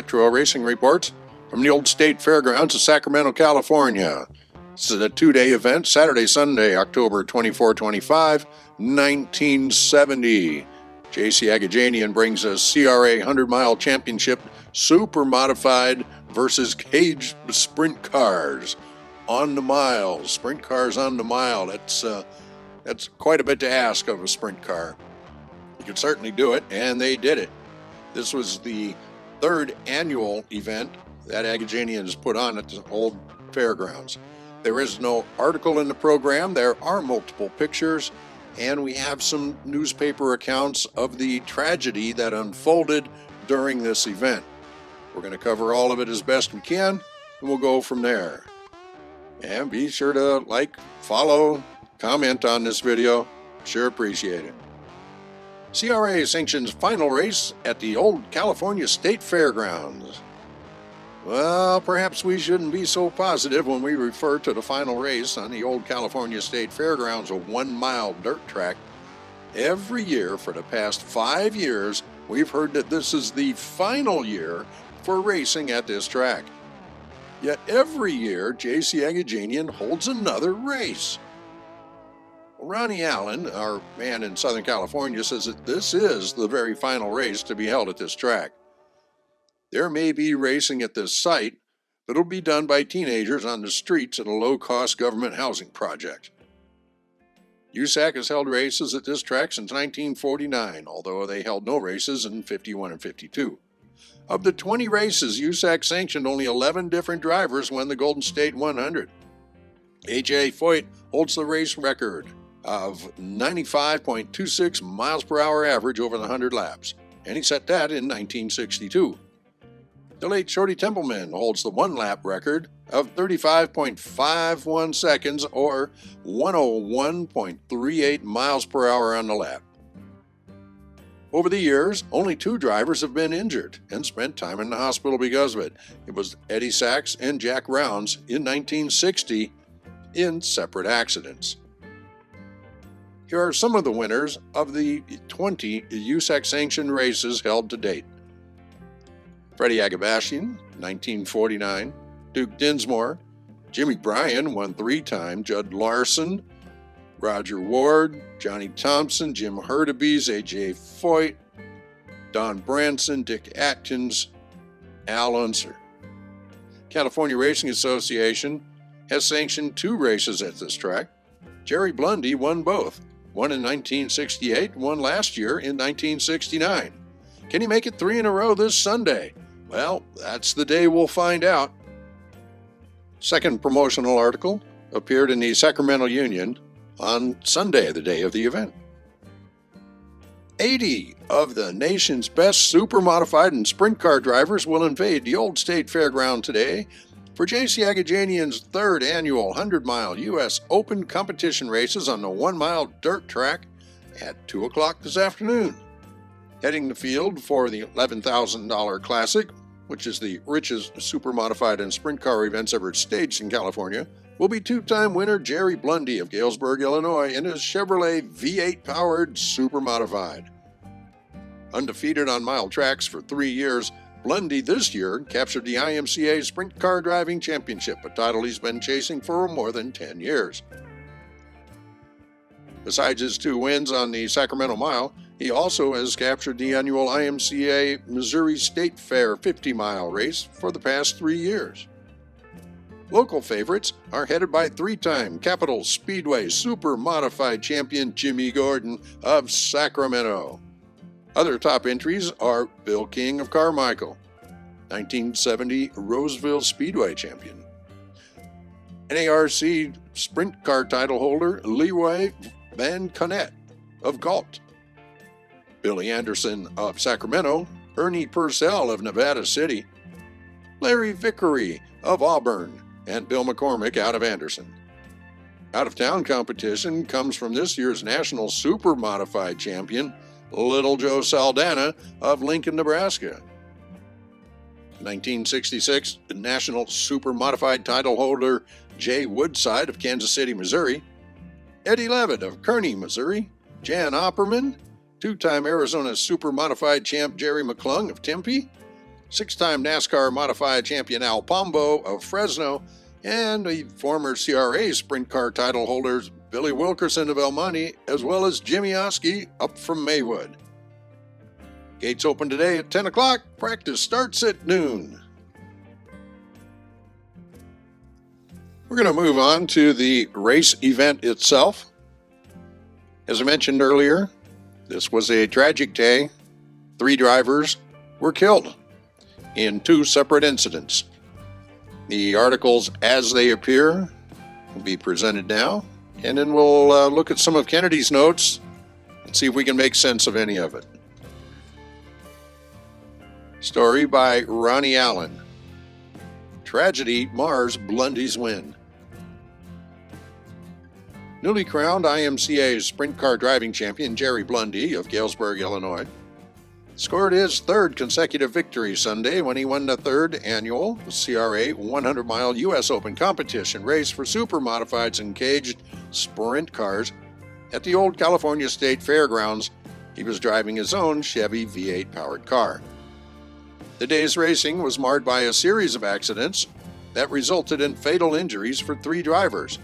Retro Racing Reports from the Old State Fairgrounds of Sacramento, California. This is a two-day event, Saturday, Sunday, October 24, 25, 1970. J.C. Agajanian brings a CRA 100-mile championship super modified versus cage sprint cars on the mile. Sprint cars on the mile. That's quite a bit to ask of a sprint car. You could certainly do it, and they did it. This was the third annual event that Agajanian has put on at the Old Fairgrounds. There is no article in the program. There are multiple pictures, and we have some newspaper accounts of the tragedy that unfolded during this event. We're going to cover all of it as best we can, and we'll go from there. And be sure to like, follow, comment on this video. Sure appreciate it. CRA sanctions final race at the Old California State Fairgrounds. Well, perhaps we shouldn't be so positive when we refer to the final race on the Old California State Fairgrounds, a 1-mile dirt track. Every year for the past 5 years, we've heard that this is the final year for racing at this track. Yet every year, J.C. Agajanian holds another race. Ronnie Allen, our man in Southern California, says that this is the very final race to be held at this track. There may be racing at this site, but it'll be done by teenagers on the streets at a low-cost government housing project. USAC has held races at this track since 1949, although they held no races in 51 and 52. Of the 20 races, USAC sanctioned only 11 different drivers won the Golden State 100. A.J. Foyt holds the race record of 95.26 miles per hour average over the 100 laps, and he set that in 1962. The late Shorty Templeman holds the one-lap record of 35.51 seconds or 101.38 miles per hour on the lap. Over the years, only 2 drivers have been injured and spent time in the hospital because of it. It was Eddie Sachs and Jack Rounds in 1960 in separate accidents. Here are some of the winners of the 20 USAC-sanctioned races held to date. Freddie Agabashian, 1949, Duke Dinsmore, Jimmy Bryan won 3 times, Judd Larson, Roger Ward, Johnny Thompson, Jim Hurtubise, A.J. Foyt, Don Branson, Dick Atkins, Al Unser. California Racing Association has sanctioned 2 races at this track. Jerry Blundy won both. One in 1968, one last year in 1969. Can he make it 3 in a row this Sunday? Well, that's the day we'll find out. Second promotional article appeared in the Sacramento Union on Sunday, the day of the event. 80 of the nation's best super modified and sprint car drivers will invade the Old State Fairground today for J.C. Agajanian's third annual 100-mile U.S. Open competition races on the 1-mile dirt track at 2 o'clock this afternoon. Heading the field for the $11,000 Classic, which is the richest super modified and sprint car events ever staged in California, will be 2-time winner Jerry Blundy of Galesburg, Illinois, in his Chevrolet V8-powered super modified. Undefeated on mile tracks for 3 years, Blundy this year captured the IMCA Sprint Car Driving Championship, a title he's been chasing for more than 10 years. Besides his 2 wins on the Sacramento Mile, he also has captured the annual IMCA Missouri State Fair 50-mile race for the past 3 years. Local favorites are headed by 3-time Capital Speedway Super Modified champion Jimmy Gordon of Sacramento. Other top entries are Bill King of Carmichael, 1970 Roseville Speedway champion. NARC sprint car title holder Leroy Van Connet of Galt. Billy Anderson of Sacramento, Ernie Purcell of Nevada City, Larry Vickery of Auburn, and Bill McCormick out of Anderson. Out-of-town competition comes from this year's National Super Modified champion, Little Joe Saldana of Lincoln, Nebraska. 1966, the National Super Modified title holder Jay Woodside of Kansas City, Missouri, Eddie Levitt of Kearney, Missouri, Jan Opperman, 2-time Arizona Super Modified champ Jerry McClung of Tempe, six-time NASCAR Modified Champion Al Pombo of Fresno, and the former CRA Sprint Car title holders Billy Wilkerson of El Monte, as well as Jimmy Oskey up from Maywood. Gates open today at 10 o'clock. Practice starts at noon. We're going to move on to the race event itself. As I mentioned earlier, this was a tragic day. 3 drivers were killed in 2 separate incidents. The articles as they appear will be presented now, and then we'll look at some of Kennedy's notes and see if we can make sense of any of it. Story by Ronnie Allen. Tragedy mars Blundy's win. Newly crowned IMCA Sprint Car driving champion Jerry Blundy of Galesburg, Illinois, scored his 3rd consecutive victory Sunday when he won the 3rd annual CRA 100-mile U.S. Open competition race for super modifieds and caged sprint cars at the Old California State Fairgrounds. He was driving his own Chevy V8 powered car. The day's racing was marred by a series of accidents that resulted in fatal injuries for 3 drivers: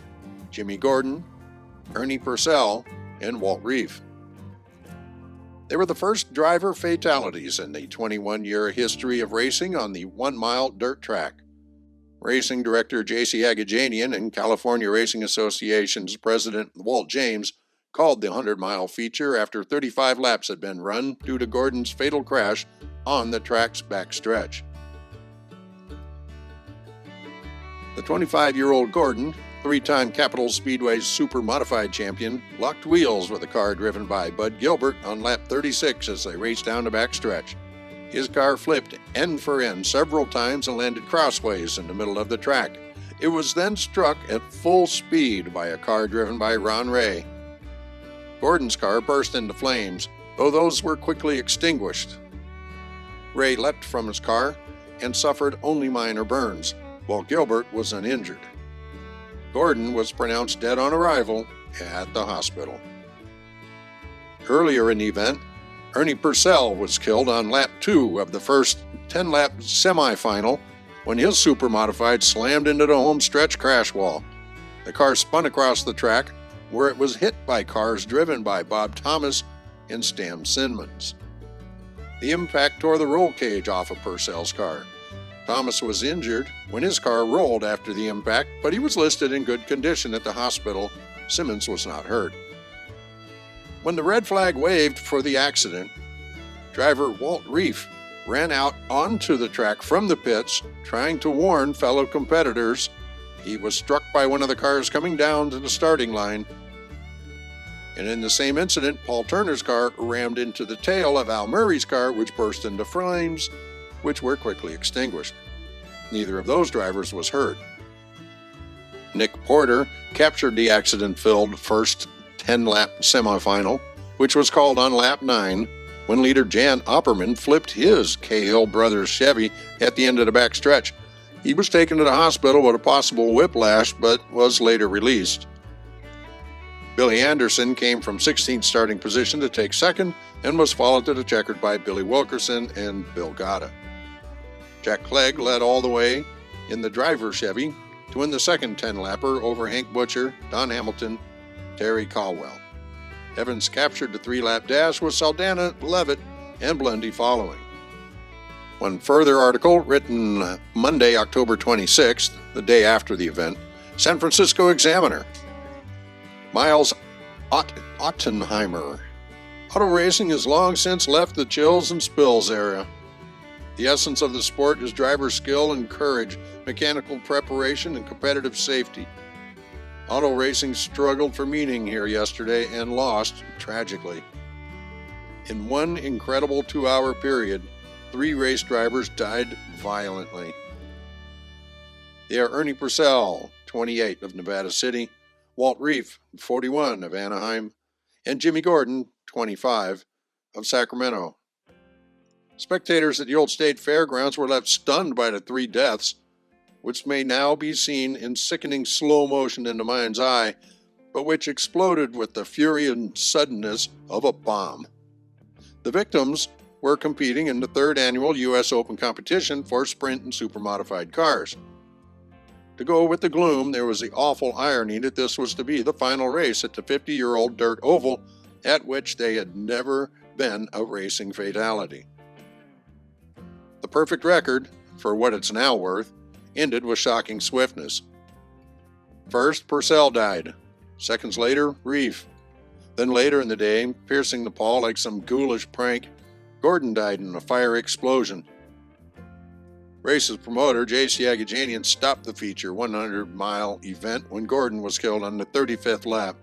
Jimmy Gordon, Ernie Purcell, and Walt Reef. They were the first driver fatalities in the 21-year history of racing on the 1-mile dirt track. Racing director J.C. Agajanian and California Racing Association's president Walt James called the 100-mile feature after 35 laps had been run due to Gordon's fatal crash on the track's backstretch. The 25-year-old Gordon, 3-time Capital Speedway's super modified champion, locked wheels with a car driven by Bud Gilbert on lap 36 as they raced down the backstretch. His car flipped end for end several times and landed crossways in the middle of the track. It was then struck at full speed by a car driven by Ron Ray. Gordon's car burst into flames, though those were quickly extinguished. Ray leapt from his car and suffered only minor burns, while Gilbert was uninjured. Gordon was pronounced dead on arrival at the hospital. Earlier in the event, Ernie Purcell was killed on lap 2 of the first 10-lap semifinal when his super modified slammed into the home stretch crash wall. The car spun across the track, where it was hit by cars driven by Bob Thomas and Stan Simmons. The impact tore the roll cage off of Purcell's car. Thomas was injured when his car rolled after the impact, but he was listed in good condition at the hospital. Simmons was not hurt. When the red flag waved for the accident, driver Walt Reef ran out onto the track from the pits, trying to warn fellow competitors. He was struck by one of the cars coming down to the starting line. And in the same incident, Paul Turner's car rammed into the tail of Al Murray's car, which burst into flames, which were quickly extinguished. Neither of those drivers was hurt. Nick Porter captured the accident-filled first 10-lap semifinal, which was called on lap 9, when leader Jan Opperman flipped his Cahill Brothers Chevy at the end of the backstretch. He was taken to the hospital with a possible whiplash, but was later released. Billy Anderson came from 16th starting position to take second and was followed to the checkered by Billy Wilkerson and Bill Gatta. Jack Clegg led all the way in the driver Chevy to win the second 10-lapper over Hank Butcher, Don Hamilton, Terry Caldwell. Evans captured the 3-lap dash with Saldana, Levitt, and Blundy following. One further article written Monday, October 26th, the day after the event, San Francisco Examiner. Miles Ottenheimer. Auto racing has long since left the chills and spills era. The essence of the sport is driver skill and courage, mechanical preparation, and competitive safety. Auto racing struggled for meaning here yesterday and lost tragically. In one incredible 2-hour period, 3 race drivers died violently. They are Ernie Purcell, 28, of Nevada City, Walt Reef, 41, of Anaheim, and Jimmy Gordon, 25, of Sacramento. Spectators at the Old State Fairgrounds were left stunned by the 3 deaths, which may now be seen in sickening slow motion in the mind's eye, but which exploded with the fury and suddenness of a bomb. The victims were competing in the third annual U.S. Open competition for sprint and super-modified cars. To go with the gloom, there was the awful irony that this was to be the final race at the 50-year-old dirt oval, at which they had never been a racing fatality. The perfect record, for what it's now worth, ended with shocking swiftness. First, Purcell died. Seconds later, Reef. Then later in the day, piercing the pall like some ghoulish prank, Gordon died in a fiery explosion. Race's promoter, J.C. Agajanian, stopped the feature 100-mile event when Gordon was killed on the 35th lap.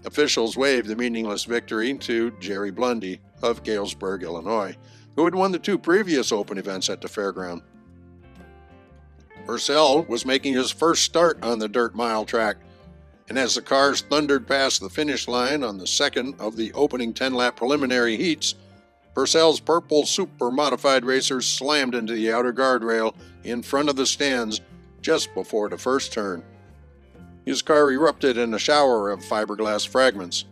Officials waved the meaningless victory to Jerry Blundy of Galesburg, Illinois, who had won the two previous Open events at the fairground. Purcell was making his first start on the dirt mile track, and as the cars thundered past the finish line on the second of the opening 10-lap preliminary heats, Purcell's purple super-modified racers slammed into the outer guardrail in front of the stands just before the first turn. His car erupted in a shower of fiberglass fragments.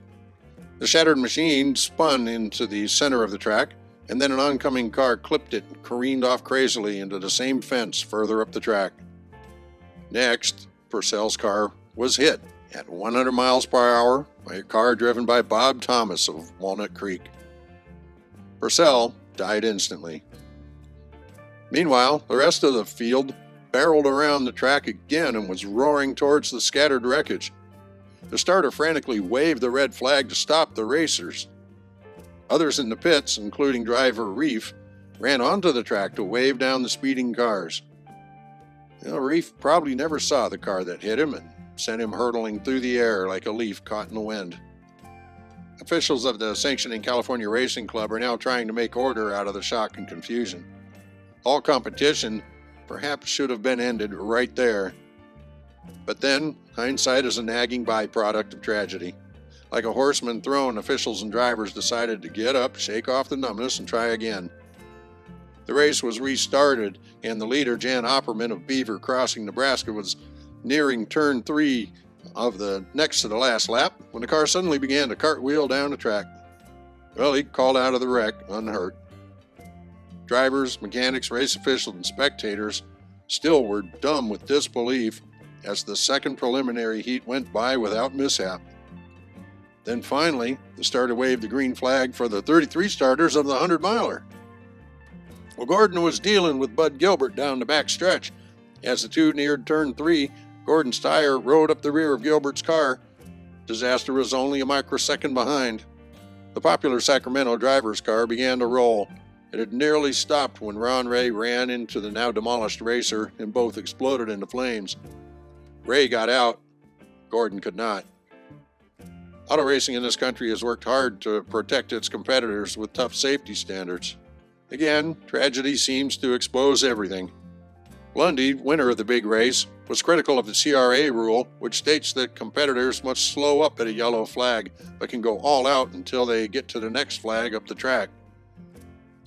The shattered machine spun into the center of the track, and then an oncoming car clipped it and careened off crazily into the same fence further up the track. Next, Purcell's car was hit at 100 miles per hour by a car driven by Bob Thomas of Walnut Creek. Purcell died instantly. Meanwhile, the rest of the field barreled around the track again and was roaring towards the scattered wreckage. The starter frantically waved the red flag to stop the racers. Others in the pits, including driver Reef, ran onto the track to wave down the speeding cars. Reef probably never saw the car that hit him and sent him hurtling through the air like a leaf caught in the wind. Officials of the sanctioning California Racing Club are now trying to make order out of the shock and confusion. All competition perhaps should have been ended right there. But then, hindsight is a nagging byproduct of tragedy. Like a horseman thrown, officials and drivers decided to get up, shake off the numbness, and try again. The race was restarted, and the leader, Jan Opperman of Beaver Crossing, Nebraska, was nearing turn 3 of the next to the last lap when the car suddenly began to cartwheel down the track. Well, he called out of the wreck unhurt. Drivers, mechanics, race officials, and spectators still were dumb with disbelief as the second preliminary heat went by without mishap. Then finally, the starter waved the green flag for the 33 starters of the 100-miler. Well, Gordon was dealing with Bud Gilbert down the back stretch. As the two neared turn 3, Gordon's tire rode up the rear of Gilbert's car. Disaster was only a microsecond behind. The popular Sacramento driver's car began to roll. It had nearly stopped when Ron Ray ran into the now demolished racer and both exploded into flames. Ray got out. Gordon could not. Auto racing in this country has worked hard to protect its competitors with tough safety standards. Again, tragedy seems to expose everything. Lundy, winner of the big race, was critical of the CRA rule, which states that competitors must slow up at a yellow flag, but can go all out until they get to the next flag up the track.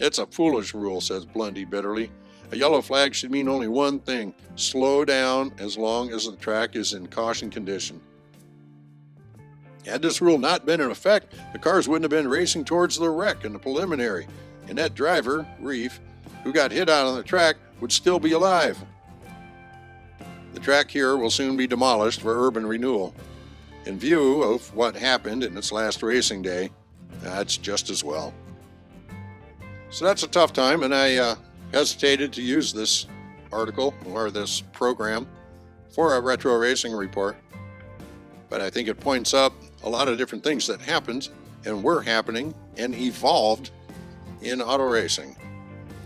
It's a foolish rule, says Blundy bitterly. A yellow flag should mean only one thing: slow down as long as the track is in caution condition. Had this rule not been in effect, the cars wouldn't have been racing towards the wreck in the preliminary, and that driver, Reef, who got hit out on the track, would still be alive. The track here will soon be demolished for urban renewal. In view of what happened in its last racing day, that's just as well. So that's a tough time, and I hesitated to use this article or this program for a retro racing report. But I think it points up a lot of different things that happened and were happening and evolved in auto racing.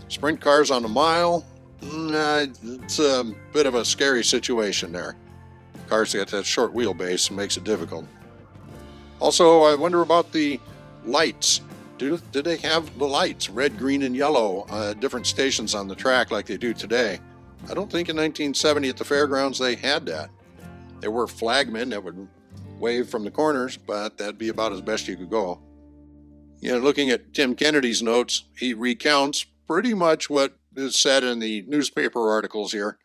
Sprint cars on the mile, it's a bit of a scary situation there. Cars get that short wheelbase makes it difficult. Also, I wonder about the lights. Did they have the lights, red, green, and yellow, at different stations on the track like they do today? I don't think in 1970 at the fairgrounds they had that. There were flagmen that would wave from the corners, but that'd be about as best you could go. Looking at Tim Kennedy's notes, he recounts pretty much what is said in the newspaper articles here,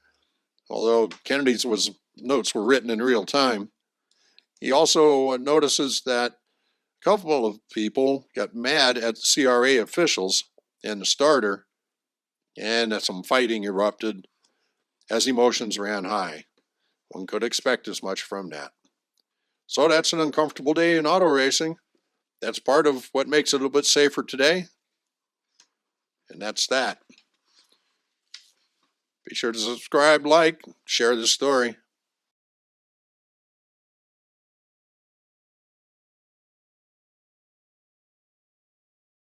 although Kennedy's notes were written in real time. He also notices that A couple of people got mad at the CRA officials and the starter, and some fighting erupted as emotions ran high. One could expect as much from that. So that's an uncomfortable day in auto racing. That's part of what makes it a little bit safer today. And that's that. Be sure to subscribe, like, share this story.